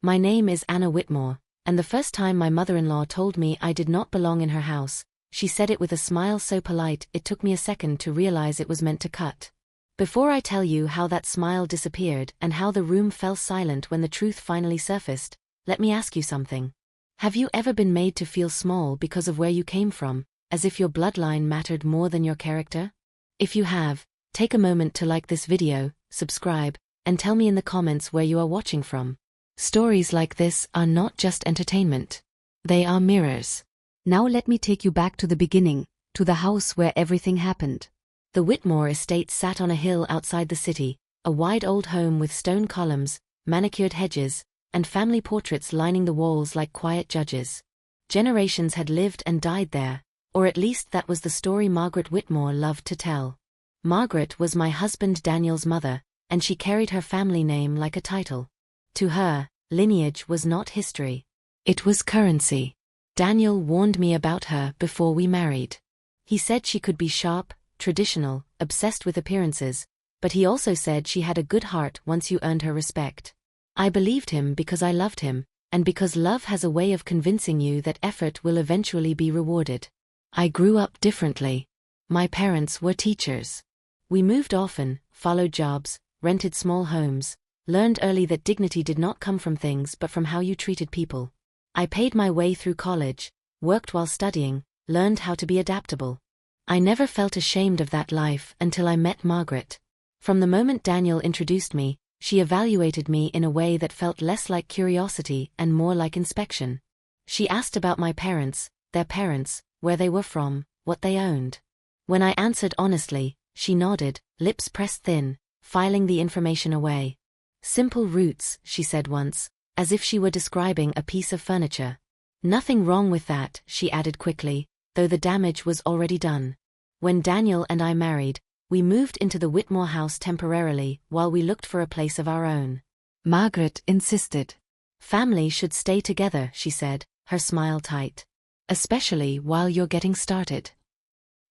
My name is Anna Whitmore, and the first time my mother-in-law told me I did not belong in her house, she said it with a smile so polite it took me a second to realize it was meant to cut. Before I tell you how that smile disappeared and how the room fell silent when the truth finally surfaced, let me ask you something. Have you ever been made to feel small because of where you came from, as if your bloodline mattered more than your character? If you have, take a moment to like this video, subscribe, and tell me in the comments where you are watching from. Stories like this are not just entertainment. They are mirrors. Now let me take you back to the beginning, to the house where everything happened. The Whitmore estate sat on a hill outside the city, a wide old home with stone columns, manicured hedges, and family portraits lining the walls like quiet judges. Generations had lived and died there, or at least that was the story Margaret Whitmore loved to tell. Margaret was my husband Daniel's mother, and she carried her family name like a title. To her, lineage was not history. It was currency. Daniel warned me about her before we married. He said she could be sharp, traditional, obsessed with appearances, but he also said she had a good heart once you earned her respect. I believed him because I loved him, and because love has a way of convincing you that effort will eventually be rewarded. I grew up differently. My parents were teachers. We moved often, followed jobs, rented small homes, learned early that dignity did not come from things but from how you treated people. I paid my way through college, worked while studying, learned how to be adaptable. I never felt ashamed of that life until I met Margaret. From the moment Daniel introduced me, she evaluated me in a way that felt less like curiosity and more like inspection. She asked about my parents, their parents, where they were from, what they owned. When I answered honestly, she nodded, lips pressed thin, filing the information away. Simple roots, she said once, as if she were describing a piece of furniture. Nothing wrong with that, she added quickly, though the damage was already done. When Daniel and I married, we moved into the Whitmore house temporarily while we looked for a place of our own. Margaret insisted. Family should stay together, she said, her smile tight. Especially while you're getting started.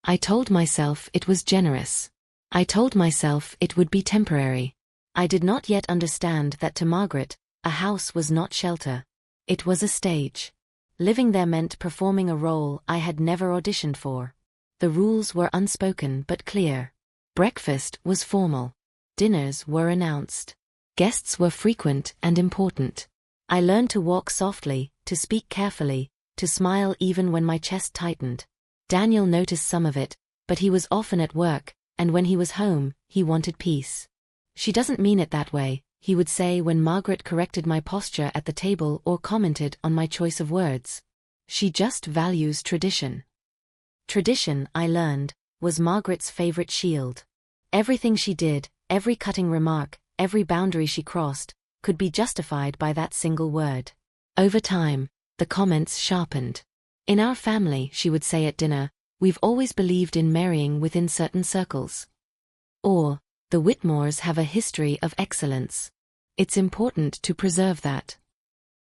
I told myself it was generous. I told myself it would be temporary. I did not yet understand that to Margaret, a house was not shelter. It was a stage. Living there meant performing a role I had never auditioned for. The rules were unspoken but clear. Breakfast was formal. Dinners were announced. Guests were frequent and important. I learned to walk softly, to speak carefully, to smile even when my chest tightened. Daniel noticed some of it, but he was often at work, and when he was home, he wanted peace. She doesn't mean it that way, he would say when Margaret corrected my posture at the table or commented on my choice of words. She just values tradition. Tradition, I learned, was Margaret's favorite shield. Everything she did, every cutting remark, every boundary she crossed, could be justified by that single word. Over time, the comments sharpened. In our family, she would say at dinner, we've always believed in marrying within certain circles. Or, the Whitmores have a history of excellence. It's important to preserve that.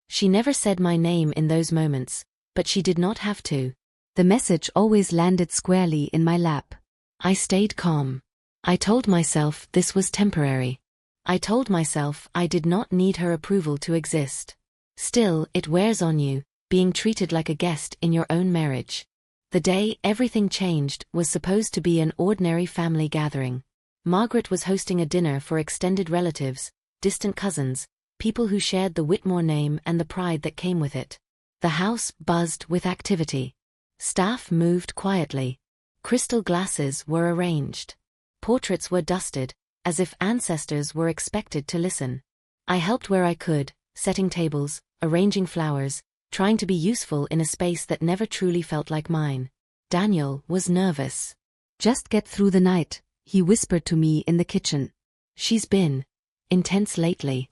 She never said my name in those moments, but she did not have to. The message always landed squarely in my lap. I stayed calm. I told myself this was temporary. I told myself I did not need her approval to exist. Still, it wears on you, being treated like a guest in your own marriage. The day everything changed was supposed to be an ordinary family gathering. Margaret was hosting a dinner for extended relatives, distant cousins, people who shared the Whitmore name and the pride that came with it. The house buzzed with activity. Staff moved quietly. Crystal glasses were arranged. Portraits were dusted, as if ancestors were expected to listen. I helped where I could, setting tables, arranging flowers, trying to be useful in a space that never truly felt like mine. Daniel was nervous. Just get through the night, he whispered to me in the kitchen. She's been intense lately.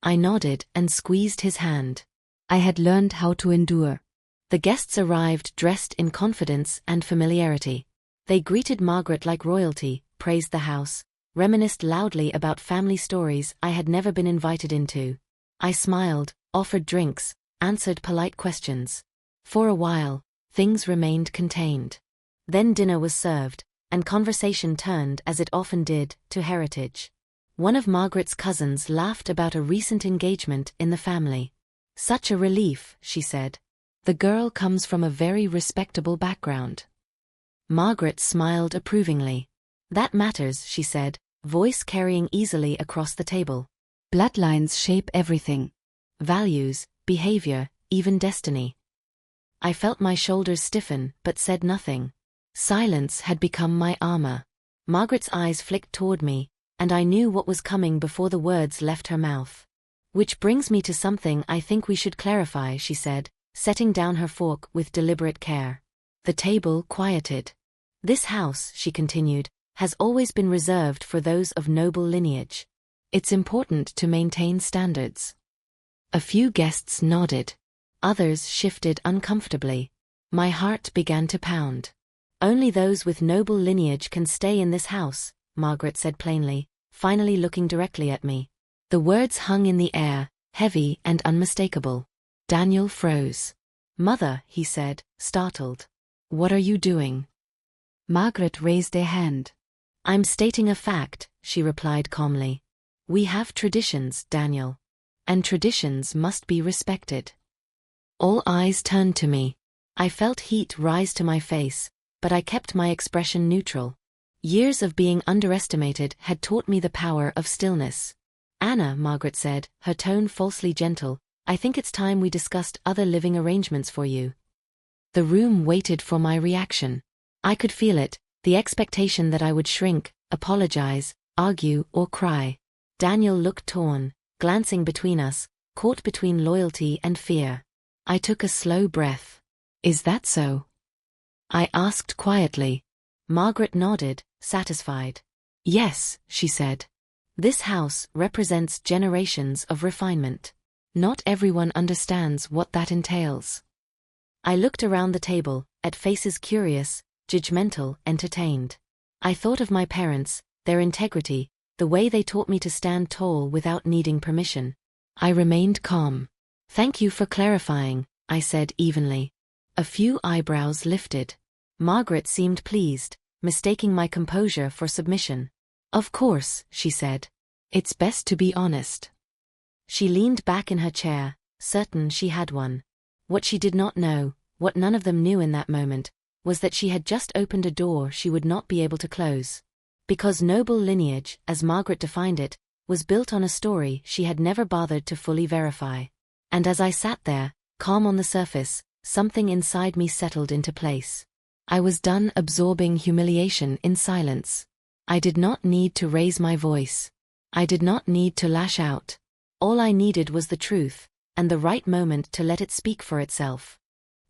I nodded and squeezed his hand. I had learned how to endure. The guests arrived dressed in confidence and familiarity. They greeted Margaret like royalty, praised the house, reminisced loudly about family stories I had never been invited into. I smiled, offered drinks, answered polite questions. For a while, things remained contained. Then dinner was served, and conversation turned, as it often did, to heritage. One of Margaret's cousins laughed about a recent engagement in the family. Such a relief, she said. The girl comes from a very respectable background. Margaret smiled approvingly. That matters, she said, voice carrying easily across the table. Bloodlines shape everything. Values, behavior, even destiny. I felt my shoulders stiffen, but said nothing. Silence had become my armor. Margaret's eyes flicked toward me, and I knew what was coming before the words left her mouth. Which brings me to something I think we should clarify, she said, setting down her fork with deliberate care. The table quieted. This house, she continued, has always been reserved for those of noble lineage. It's important to maintain standards. A few guests nodded. Others shifted uncomfortably. My heart began to pound. Only those with noble lineage can stay in this house, Margaret said plainly, finally looking directly at me. The words hung in the air, heavy and unmistakable. Daniel froze. Mother, he said, startled. What are you doing? Margaret raised a hand. I'm stating a fact, she replied calmly. We have traditions, Daniel. And traditions must be respected. All eyes turned to me. I felt heat rise to my face, but I kept my expression neutral. Years of being underestimated had taught me the power of stillness. Anna, Margaret said, her tone falsely gentle, I think it's time we discussed other living arrangements for you. The room waited for my reaction. I could feel it, the expectation that I would shrink, apologize, argue, or cry. Daniel looked torn, glancing between us, caught between loyalty and fear. I took a slow breath. Is that so? I asked quietly. Margaret nodded, satisfied. Yes, she said. This house represents generations of refinement. Not everyone understands what that entails. I looked around the table, at faces curious, judgmental, entertained. I thought of my parents, their integrity, the way they taught me to stand tall without needing permission. I remained calm. Thank you for clarifying, I said evenly. A few eyebrows lifted. Margaret seemed pleased, mistaking my composure for submission. Of course, she said. It's best to be honest. She leaned back in her chair, certain she had one. What she did not know, what none of them knew in that moment, was that she had just opened a door she would not be able to close. Because noble lineage, as Margaret defined it, was built on a story she had never bothered to fully verify. And as I sat there, calm on the surface, something inside me settled into place. I was done absorbing humiliation in silence. I did not need to raise my voice. I did not need to lash out. All I needed was the truth, and the right moment to let it speak for itself.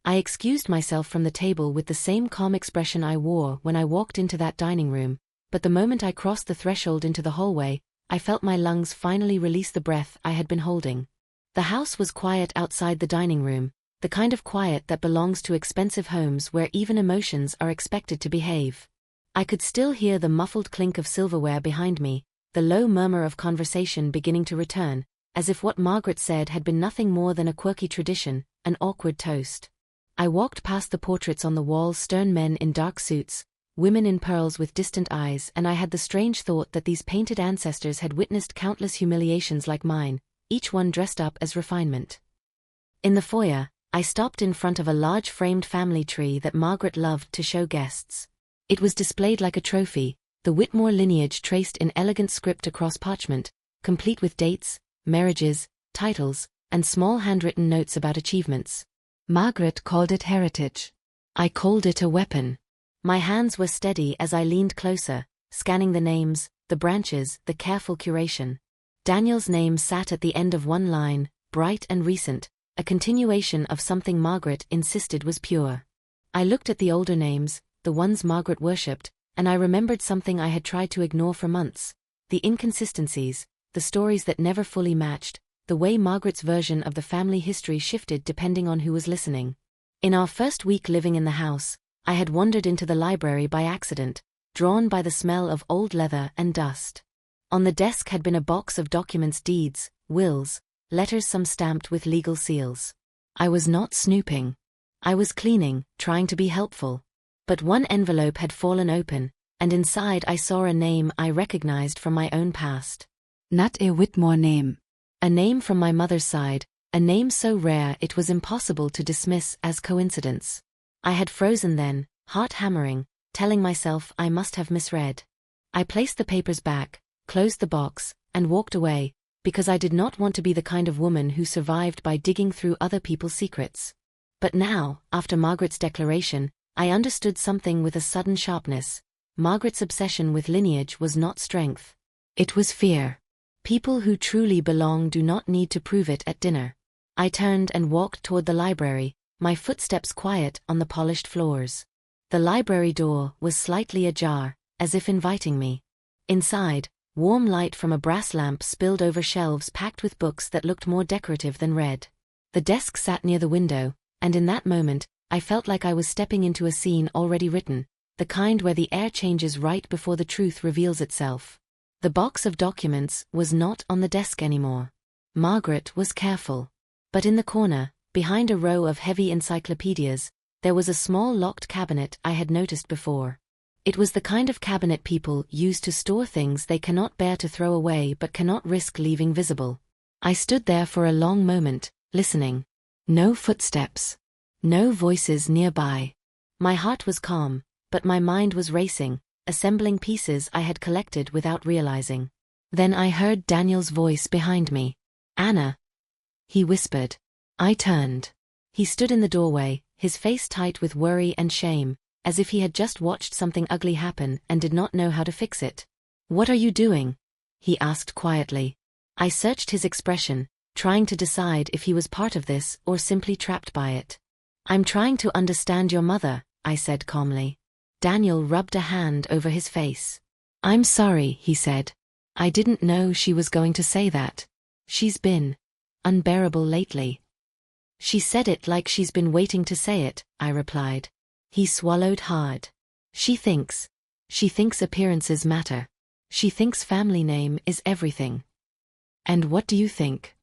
I excused myself from the table with the same calm expression I wore when I walked into that dining room, but the moment I crossed the threshold into the hallway, I felt my lungs finally release the breath I had been holding. The house was quiet outside the dining room, the kind of quiet that belongs to expensive homes where even emotions are expected to behave. I could still hear the muffled clink of silverware behind me, the low murmur of conversation beginning to return, as if what Margaret said had been nothing more than a quirky tradition, an awkward toast. I walked past the portraits on the walls, stern men in dark suits, women in pearls with distant eyes, and I had the strange thought that these painted ancestors had witnessed countless humiliations like mine, each one dressed up as refinement. In the foyer, I stopped in front of a large framed family tree that Margaret loved to show guests. It was displayed like a trophy, the Whitmore lineage traced in elegant script across parchment, complete with dates, marriages, titles, and small handwritten notes about achievements. Margaret called it heritage. I called it a weapon. My hands were steady as I leaned closer, scanning the names, the branches, the careful curation. Daniel's name sat at the end of one line, bright and recent, a continuation of something Margaret insisted was pure. I looked at the older names, the ones Margaret worshipped, and I remembered something I had tried to ignore for months: the inconsistencies, the stories that never fully matched, the way Margaret's version of the family history shifted depending on who was listening. In our first week living in the house, I had wandered into the library by accident, drawn by the smell of old leather and dust. On the desk had been a box of documents, deeds, wills, letters, some stamped with legal seals. I was not snooping. I was cleaning, trying to be helpful. But one envelope had fallen open, and inside I saw a name I recognized from my own past. Not a Whitmore name. A name from my mother's side, a name so rare it was impossible to dismiss as coincidence. I had frozen then, heart hammering, telling myself I must have misread. I placed the papers back, closed the box, and walked away, because I did not want to be the kind of woman who survived by digging through other people's secrets. But now, after Margaret's declaration, I understood something with a sudden sharpness. Margaret's obsession with lineage was not strength. It was fear. People who truly belong do not need to prove it at dinner. I turned and walked toward the library, my footsteps quiet on the polished floors. The library door was slightly ajar, as if inviting me. Inside, warm light from a brass lamp spilled over shelves packed with books that looked more decorative than read. The desk sat near the window, and in that moment, I felt like I was stepping into a scene already written, the kind where the air changes right before the truth reveals itself. The box of documents was not on the desk anymore. Margaret was careful. But in the corner, behind a row of heavy encyclopedias, there was a small locked cabinet I had noticed before. It was the kind of cabinet people use to store things they cannot bear to throw away but cannot risk leaving visible. I stood there for a long moment, listening. No footsteps. No voices nearby. My heart was calm, but my mind was racing, assembling pieces I had collected without realizing. Then I heard Daniel's voice behind me. "Anna," he whispered. I turned. He stood in the doorway, his face tight with worry and shame, as if he had just watched something ugly happen and did not know how to fix it. "What are you doing?" he asked quietly. I searched his expression, trying to decide if he was part of this or simply trapped by it. "I'm trying to understand your mother," I said calmly. Daniel rubbed a hand over his face. "I'm sorry," he said. "I didn't know she was going to say that. She's been unbearable lately." "She said it like she's been waiting to say it," I replied. He swallowed hard. She thinks appearances matter. She thinks family name is everything." "And what do you think?"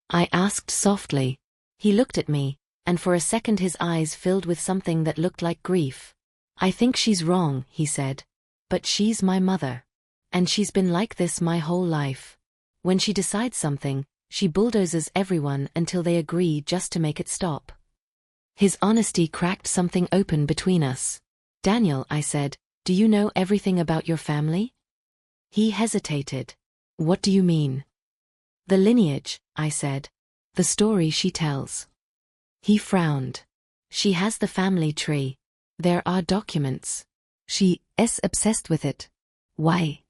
I asked softly. He looked at me, and for a second his eyes filled with something that looked like grief. "I think she's wrong," he said. "But she's my mother. And she's been like this my whole life. When she decides something, she bulldozes everyone until they agree just to make it stop." His honesty cracked something open between us. "Daniel," I said, "do you know everything about your family?" He hesitated. "What do you mean?" "The lineage," I said. "The story she tells." He frowned. "She has the family tree. There are documents. She is obsessed with it. Why?"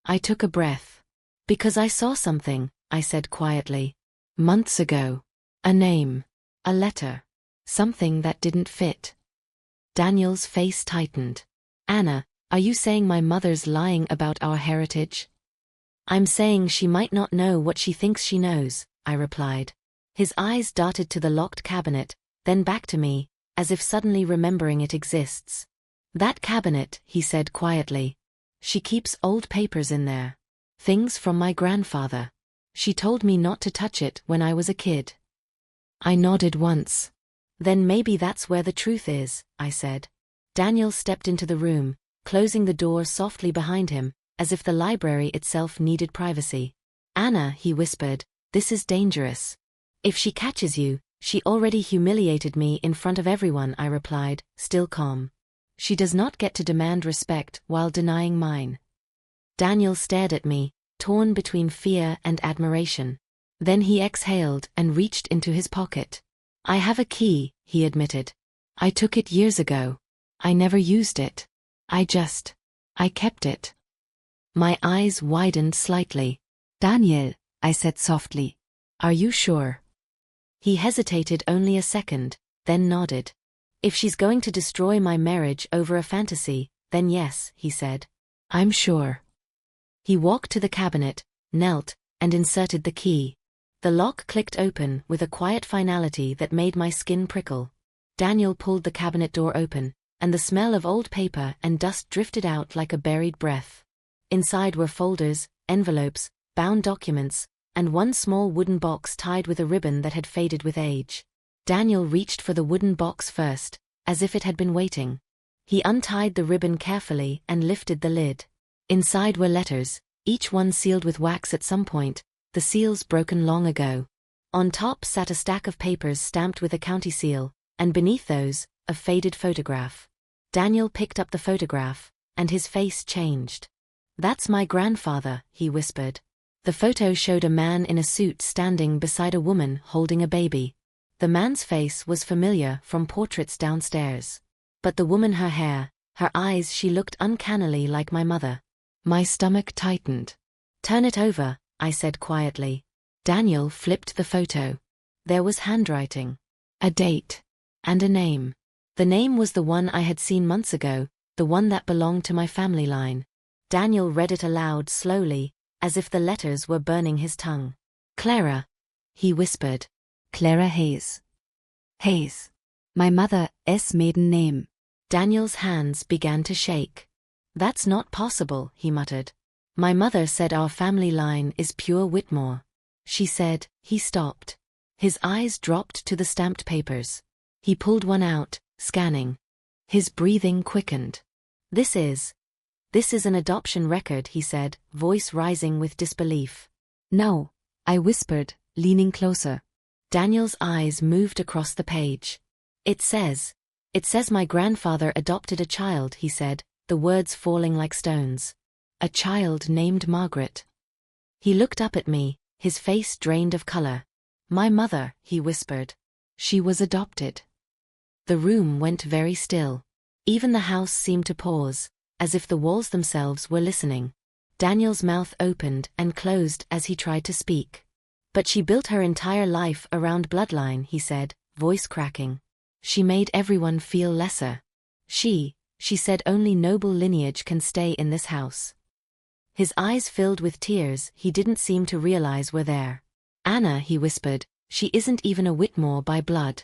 I took a breath. "Because I saw something," I said quietly. "Months ago. A name. A letter. Something that didn't fit." Daniel's face tightened. "Anna, are you saying my mother's lying about our heritage?" "I'm saying she might not know what she thinks she knows," I replied. His eyes darted to the locked cabinet, then back to me, as if suddenly remembering it exists. "That cabinet," he said quietly. "She keeps old papers in there. Things from my grandfather. She told me not to touch it when I was a kid." I nodded once. "Then maybe that's where the truth is," I said. Daniel stepped into the room, closing the door softly behind him, as if the library itself needed privacy. "Anna," he whispered, "this is dangerous. If she catches you, she already humiliated me in front of everyone," I replied, still calm. "She does not get to demand respect while denying mine." Daniel stared at me, torn between fear and admiration. Then he exhaled and reached into his pocket. "I have a key," he admitted. "I took it years ago. I never used it. I kept it." My eyes widened slightly. "Daniel," I said softly. "Are you sure?" He hesitated only a second, then nodded. "If she's going to destroy my marriage over a fantasy, then yes," he said. "I'm sure." He walked to the cabinet, knelt, and inserted the key. The lock clicked open with a quiet finality that made my skin prickle. Daniel pulled the cabinet door open, and the smell of old paper and dust drifted out like a buried breath. Inside were folders, envelopes, bound documents, and one small wooden box tied with a ribbon that had faded with age. Daniel reached for the wooden box first, as if it had been waiting. He untied the ribbon carefully and lifted the lid. Inside were letters, each one sealed with wax at some point, the seals broken long ago. On top sat a stack of papers stamped with a county seal, and beneath those, a faded photograph. Daniel picked up the photograph, and his face changed. "That's my grandfather," he whispered. The photo showed a man in a suit standing beside a woman holding a baby. The man's face was familiar from portraits downstairs. But the woman, her hair, her eyes, she looked uncannily like my mother. My stomach tightened. "Turn it over," I said quietly. Daniel flipped the photo. There was handwriting, a date, and a name. The name was the one I had seen months ago, the one that belonged to my family line. Daniel read it aloud slowly, as if the letters were burning his tongue. "Clara," he whispered. Clara Hayes. Hayes. My mother's maiden name. Daniel's hands began to shake. "That's not possible," he muttered. "My mother said our family line is pure Whitmore." She said. He stopped. His eyes dropped to the stamped papers. He pulled one out, scanning. His breathing quickened. This is an adoption record," he said, voice rising with disbelief. "No," I whispered, leaning closer. Daniel's eyes moved across the page. It says my grandfather adopted a child," he said, the words falling like stones. "A child named Margaret." He looked up at me, his face drained of color. "My mother," he whispered. "She was adopted." The room went very still. Even the house seemed to pause, as if the walls themselves were listening. Daniel's mouth opened and closed as he tried to speak. "But she built her entire life around bloodline," he said, voice cracking. "She made everyone feel lesser. She said only noble lineage can stay in this house." His eyes filled with tears he didn't seem to realize were there. "Anna," he whispered, "she isn't even a Whitmore by blood."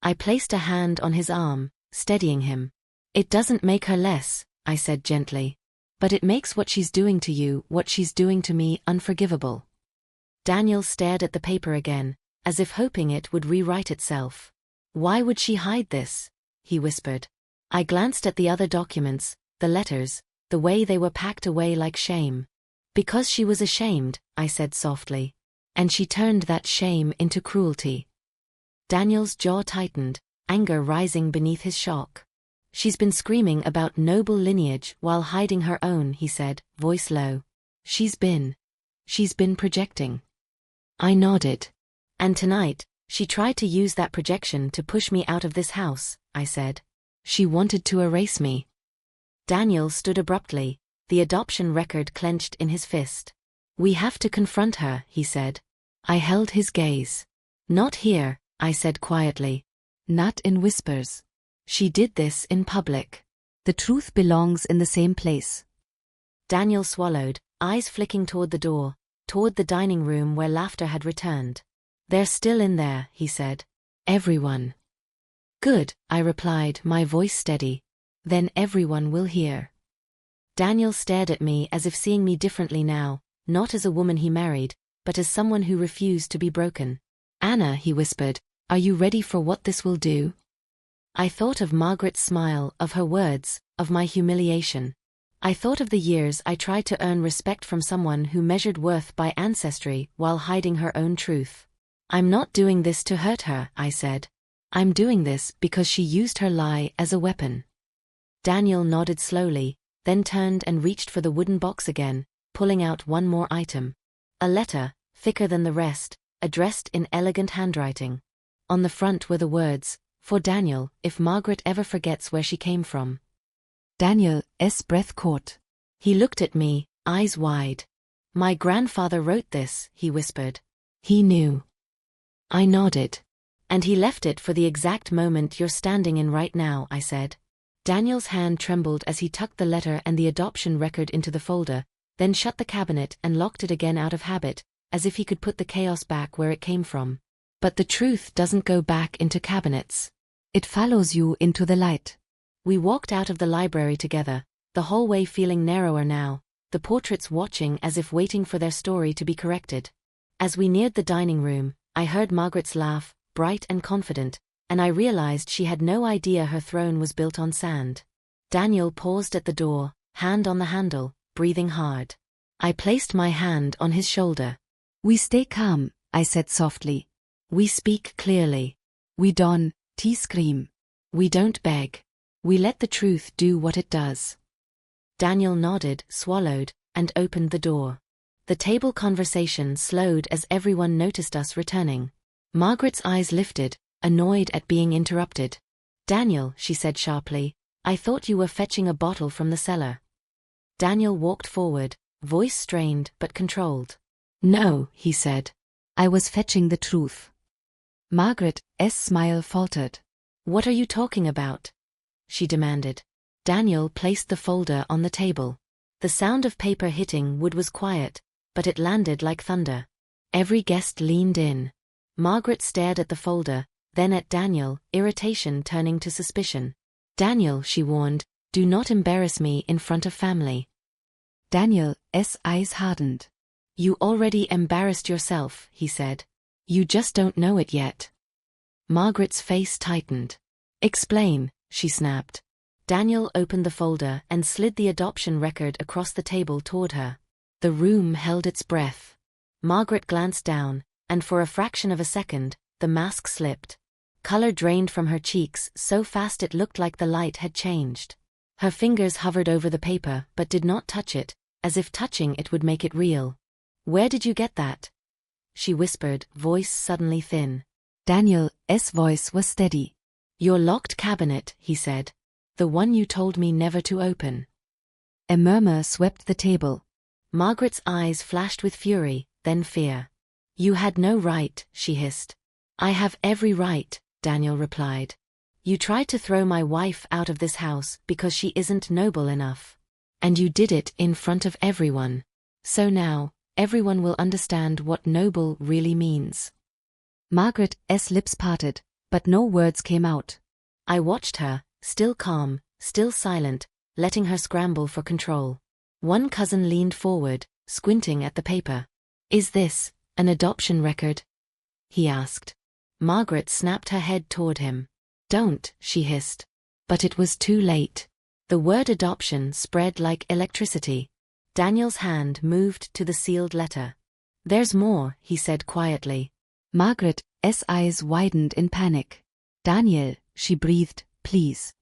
I placed a hand on his arm, steadying him. "It doesn't make her less," I said gently. "But it makes what she's doing to you, what she's doing to me, unforgivable." Daniel stared at the paper again, as if hoping it would rewrite itself. "Why would she hide this?" he whispered. I glanced at the other documents, the letters, the way they were packed away like shame. "Because she was ashamed," I said softly. "And she turned that shame into cruelty." Daniel's jaw tightened, anger rising beneath his shock. "She's been screaming about noble lineage while hiding her own," he said, voice low. She's been projecting." I nodded. "And tonight, she tried to use that projection to push me out of this house," I said. "She wanted to erase me." Daniel stood abruptly, the adoption record clenched in his fist. "We have to confront her," he said. I held his gaze. "Not here," I said quietly. "Not in whispers. She did this in public. The truth belongs in the same place." Daniel swallowed, eyes flicking toward the door, toward the dining room where laughter had returned. "They're still in there," he said. "Everyone." "Good," I replied, my voice steady. "Then everyone will hear." Daniel stared at me as if seeing me differently now, not as a woman he married, but as someone who refused to be broken. "Anna," he whispered, "are you ready for what this will do?" I thought of Margaret's smile, of her words, of my humiliation. I thought of the years I tried to earn respect from someone who measured worth by ancestry while hiding her own truth. "I'm not doing this to hurt her," I said. "I'm doing this because she used her lie as a weapon." Daniel nodded slowly, then turned and reached for the wooden box again, pulling out one more item. A letter, thicker than the rest, addressed in elegant handwriting. On the front were the words, "For Daniel, if Margaret ever forgets where she came from." Daniel's breath caught. He looked at me, eyes wide. "My grandfather wrote this," he whispered. "He knew." I nodded. "And he left it for the exact moment you're standing in right now," I said. Daniel's hand trembled as he tucked the letter and the adoption record into the folder, then shut the cabinet and locked it again out of habit, as if he could put the chaos back where it came from. But the truth doesn't go back into cabinets. It follows you into the light. We walked out of the library together, the hallway feeling narrower now, the portraits watching as if waiting for their story to be corrected. As we neared the dining room, I heard Margaret's laugh, bright and confident, and I realized she had no idea her throne was built on sand. Daniel paused at the door, hand on the handle, breathing hard. I placed my hand on his shoulder. We stay calm, I said softly. We speak clearly. We don't scream. We don't beg. We let the truth do what it does. Daniel nodded, swallowed, and opened the door. The table conversation slowed as everyone noticed us returning. Margaret's eyes lifted, annoyed at being interrupted. Daniel, she said sharply, I thought you were fetching a bottle from the cellar. Daniel walked forward, voice strained but controlled. No, he said. I was fetching the truth. Margaret's smile faltered. What are you talking about? She demanded. Daniel placed the folder on the table. The sound of paper hitting wood was quiet, but it landed like thunder. Every guest leaned in. Margaret stared at the folder, then at Daniel, irritation turning to suspicion. Daniel, she warned, do not embarrass me in front of family. Daniel's eyes hardened. You already embarrassed yourself, he said. You just don't know it yet. Margaret's face tightened. Explain, she snapped. Daniel opened the folder and slid the adoption record across the table toward her. The room held its breath. Margaret glanced down, and for a fraction of a second, the mask slipped. Color drained from her cheeks so fast it looked like the light had changed. Her fingers hovered over the paper but did not touch it, as if touching it would make it real. Where did you get that? She whispered, voice suddenly thin. Daniel's voice was steady. Your locked cabinet, he said. The one you told me never to open. A murmur swept the table. Margaret's eyes flashed with fury, then fear. You had no right, she hissed. I have every right, Daniel replied. You tried to throw my wife out of this house because she isn't noble enough. And you did it in front of everyone. So now, everyone will understand what noble really means. Margaret's lips parted, but no words came out. I watched her, still calm, still silent, letting her scramble for control. One cousin leaned forward, squinting at the paper. Is this an adoption record? He asked. Margaret snapped her head toward him. Don't, she hissed. But it was too late. The word adoption spread like electricity. Daniel's hand moved to the sealed letter. There's more, he said quietly. Margaret's eyes widened in panic. Daniel, she breathed, please.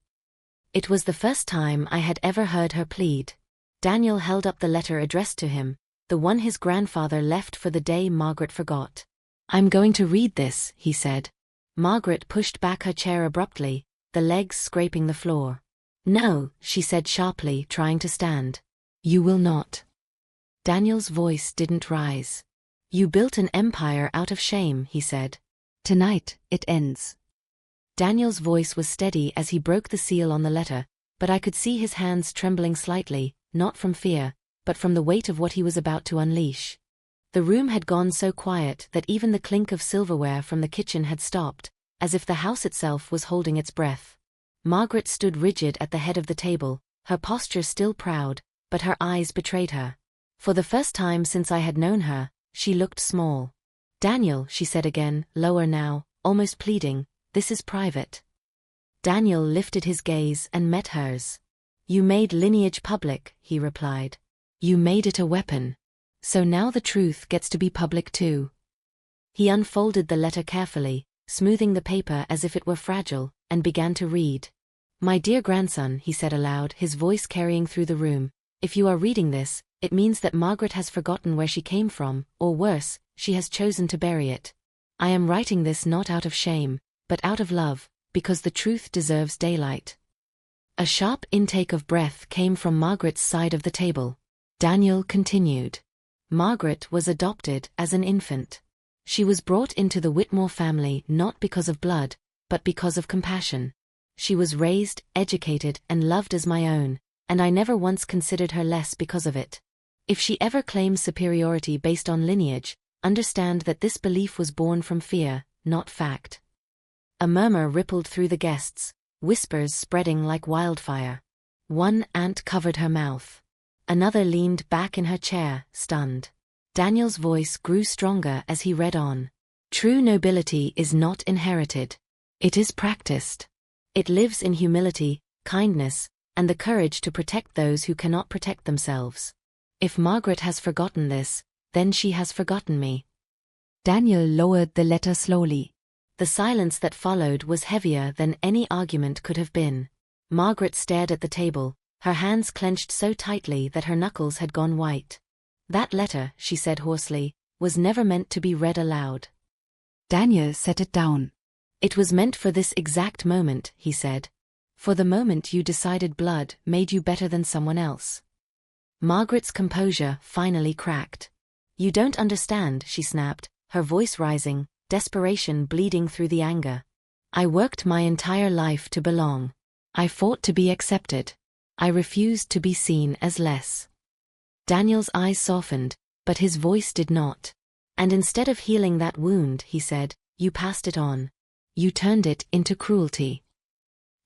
It was the first time I had ever heard her plead. Daniel held up the letter addressed to him, the one his grandfather left for the day Margaret forgot. I'm going to read this, he said. Margaret pushed back her chair abruptly, the legs scraping the floor. No, she said sharply, trying to stand. You will not. Daniel's voice didn't rise. You built an empire out of shame, he said. Tonight, it ends. Daniel's voice was steady as he broke the seal on the letter, but I could see his hands trembling slightly, not from fear, but from the weight of what he was about to unleash. The room had gone so quiet that even the clink of silverware from the kitchen had stopped, as if the house itself was holding its breath. Margaret stood rigid at the head of the table, her posture still proud, but her eyes betrayed her. For the first time since I had known her, she looked small. Daniel, she said again, lower now, almost pleading, this is private. Daniel lifted his gaze and met hers. You made Lineage public, he replied. You made it a weapon. So now the truth gets to be public too. He unfolded the letter carefully, smoothing the paper as if it were fragile, and began to read. My dear grandson, he said aloud, his voice carrying through the room, if you are reading this, it means that Margaret has forgotten where she came from, or worse, she has chosen to bury it. I am writing this not out of shame, but out of love, because the truth deserves daylight. A sharp intake of breath came from Margaret's side of the table. Daniel continued. Margaret was adopted as an infant. She was brought into the Whitmore family not because of blood, but because of compassion. She was raised, educated, and loved as my own, and I never once considered her less because of it. If she ever claims superiority based on lineage, understand that this belief was born from fear, not fact. A murmur rippled through the guests, whispers spreading like wildfire. One aunt covered her mouth. Another leaned back in her chair, stunned. Daniel's voice grew stronger as he read on. True nobility is not inherited. It is practiced. It lives in humility, kindness, and the courage to protect those who cannot protect themselves. If Margaret has forgotten this, then she has forgotten me. Daniel lowered the letter slowly. The silence that followed was heavier than any argument could have been. Margaret stared at the table, her hands clenched so tightly that her knuckles had gone white. That letter, she said hoarsely, was never meant to be read aloud. Daniel set it down. It was meant for this exact moment, he said. For the moment you decided blood made you better than someone else. Margaret's composure finally cracked. You don't understand, she snapped, her voice rising, desperation bleeding through the anger. I worked my entire life to belong. I fought to be accepted. I refused to be seen as less. Daniel's eyes softened, but his voice did not. And instead of healing that wound, he said, you passed it on. You turned it into cruelty.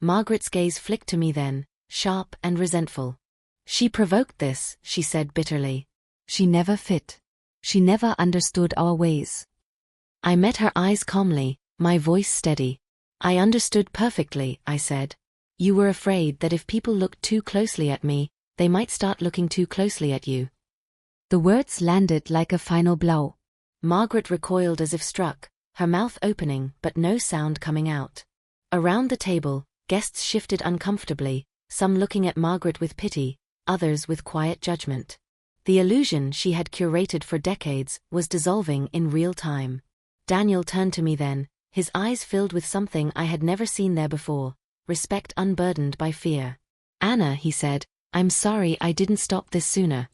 Margaret's gaze flicked to me then, sharp and resentful. She provoked this, she said bitterly. She never fit. She never understood our ways. I met her eyes calmly, my voice steady. I understood perfectly, I said. You were afraid that if people looked too closely at me, they might start looking too closely at you. The words landed like a final blow. Margaret recoiled as if struck, her mouth opening but no sound coming out. Around the table, guests shifted uncomfortably, some looking at Margaret with pity, others with quiet judgment. The illusion she had curated for decades was dissolving in real time. Daniel turned to me then, his eyes filled with something I had never seen there before, respect unburdened by fear. Anna, he said, I'm sorry I didn't stop this sooner.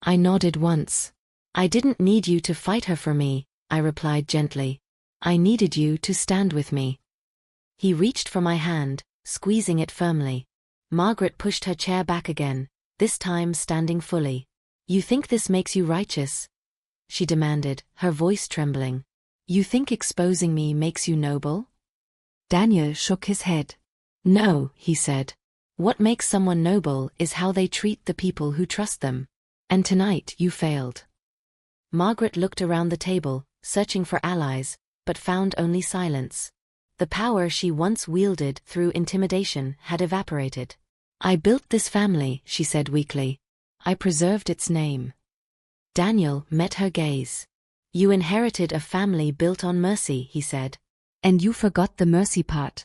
I nodded once. I didn't need you to fight her for me, I replied gently. I needed you to stand with me. He reached for my hand, squeezing it firmly. Margaret pushed her chair back again, this time standing fully. You think this makes you righteous? She demanded, her voice trembling. You think exposing me makes you noble? Daniel shook his head. No, he said. What makes someone noble is how they treat the people who trust them. And tonight you failed. Margaret looked around the table, searching for allies, but found only silence. The power she once wielded through intimidation had evaporated. I built this family, she said weakly. I preserved its name. Daniel met her gaze. You inherited a family built on mercy, he said. And you forgot the mercy part.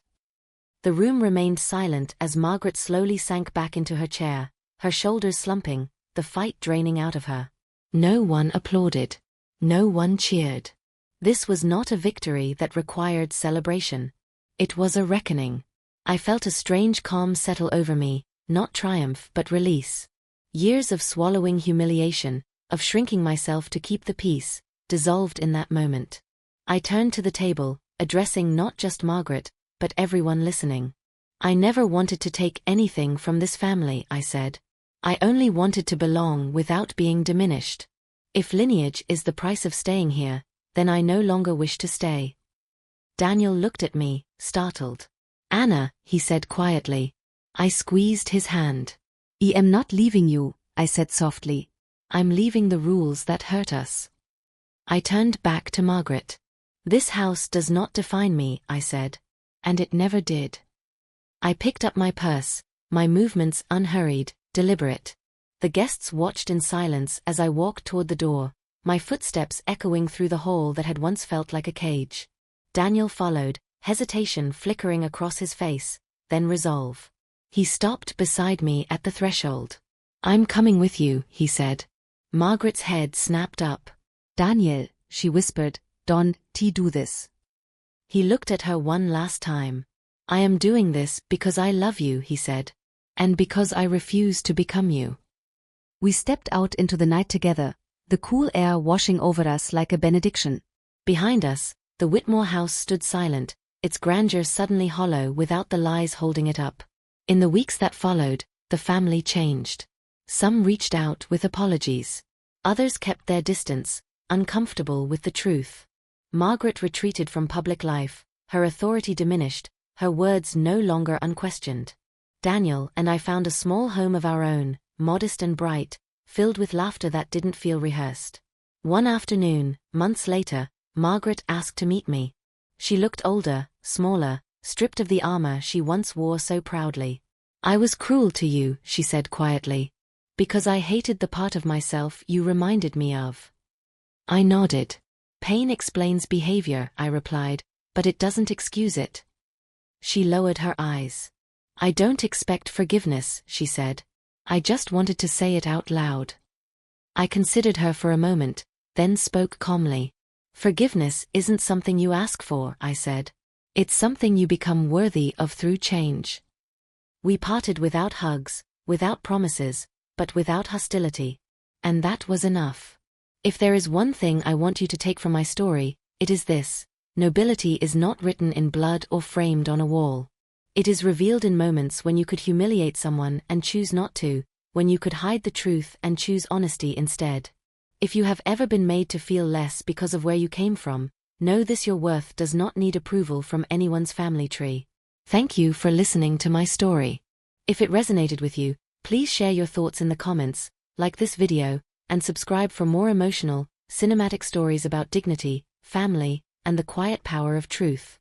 The room remained silent as Margaret slowly sank back into her chair, her shoulders slumping, the fight draining out of her. No one applauded. No one cheered. This was not a victory that required celebration. It was a reckoning. I felt a strange calm settle over me, not triumph but release. Years of swallowing humiliation, of shrinking myself to keep the peace, dissolved in that moment. I turned to the table, addressing not just Margaret, but everyone listening. I never wanted to take anything from this family, I said. I only wanted to belong without being diminished. If lineage is the price of staying here, then I no longer wish to stay. Daniel looked at me, startled. Anna, he said quietly. I squeezed his hand. I am not leaving you, I said softly. I'm leaving the rules that hurt us. I turned back to Margaret. This house does not define me, I said. And it never did. I picked up my purse, my movements unhurried, deliberate. The guests watched in silence as I walked toward the door, my footsteps echoing through the hall that had once felt like a cage. Daniel followed, hesitation flickering across his face, then resolve. He stopped beside me at the threshold. I'm coming with you, he said. Margaret's head snapped up. Daniel, she whispered, don't do this. He looked at her one last time. I am doing this because I love you, he said. And because I refuse to become you. We stepped out into the night together, the cool air washing over us like a benediction. Behind us, the Whitmore house stood silent, its grandeur suddenly hollow without the lies holding it up. In the weeks that followed, the family changed. Some reached out with apologies. Others kept their distance, uncomfortable with the truth. Margaret retreated from public life, her authority diminished, her words no longer unquestioned. Daniel and I found a small home of our own, modest and bright, filled with laughter that didn't feel rehearsed. One afternoon, months later, Margaret asked to meet me. She looked older, smaller, stripped of the armor she once wore so proudly. I was cruel to you, she said quietly. Because I hated the part of myself you reminded me of. I nodded. Pain explains behavior, I replied, but it doesn't excuse it. She lowered her eyes. I don't expect forgiveness, she said. I just wanted to say it out loud. I considered her for a moment, then spoke calmly. Forgiveness isn't something you ask for, I said. It's something you become worthy of through change. We parted without hugs, without promises, but without hostility. And that was enough. If there is one thing I want you to take from my story, it is this: nobility is not written in blood or framed on a wall. It is revealed in moments when you could humiliate someone and choose not to, when you could hide the truth and choose honesty instead. If you have ever been made to feel less because of where you came from, know this: your worth does not need approval from anyone's family tree. Thank you for listening to my story. If it resonated with you, please share your thoughts in the comments, like this video, and subscribe for more emotional, cinematic stories about dignity, family, and the quiet power of truth.